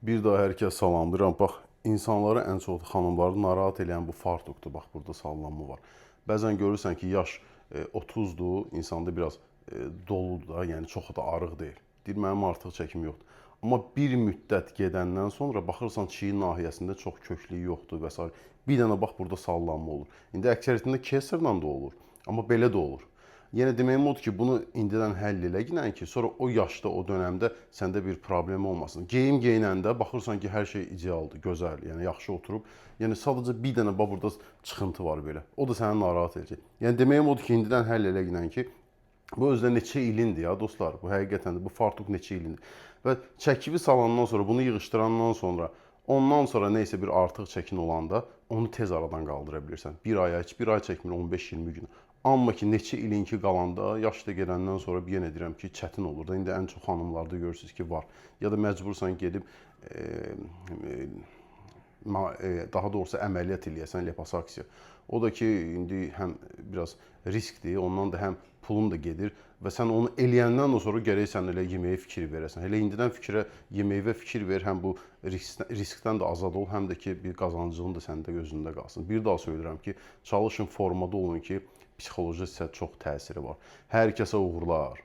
Bir daha hər kəs salamlayıram. Bax, insanları ən çox da xanımları narahat edən bu fartukdur. Bax, burada sallanma var. Bəzən görürsən ki, yaş 30-dur, insanda biraz doludur da, yəni çox da arıq deyil. Deyir, mənim artıq çəkim yoxdur. Amma bir müddət gedəndən sonra baxırsan çiyin nahiyəsində çox köklük yoxdur və s. Bir dənə bax, burada sallanma olur. İndi əksəriyyətində keserlə də olur, amma belə də olur. Yəni deməyim odur ki, bunu indidən həll elə ki, sonra o yaşda, o dönəmdə səndə bir problem olmasın. Geyim geyinəndə baxırsan ki, hər şey idealdır, gözəl, yəni yaxşı oturub. Yəni sadəcə bir dənə bax burada çıxıntı var belə. O da səni narahat edəcək. Yəni deməyim odur ki, indidən həll elə ki, bu özdə neçə ilindir ya dostlar. Bu həqiqətən də bu fartuq neçə ilindir. Və çəkimi salandan sonra, bunu yığışdırandan sonra, ondan sonra nə isə bir artıq çəkin olanda onu tez aradan qaldıra bilirsən. Bir aya, heç bir ay çəkmir, 15-20 gün. Amma ki, neçə ilinki qalanda, yaşda gedəndən sonra yenə deyirəm ki, çətin olur da. İndi ən çox xanımlarda görürsünüz ki, var. Ya da məcbursan gedib, daha doğrusu əməliyyat eləyəsən, liposaksiya. O da ki, indi həm biraz riskdir, ondan da həm pulun da gedir və sən onu eləyəndən sonra gərək sən elə yeməyə fikir verəsən. Elə indidən yeməyivə fikir ver, həm bu riskdən də azad ol, həm də ki, bir qazancığın da səndə özündə qalsın. Bir daha söylürəm ki, çalışın formada olun ki, psixoloji sizə çox təsiri var. Hər kəsə uğurlar.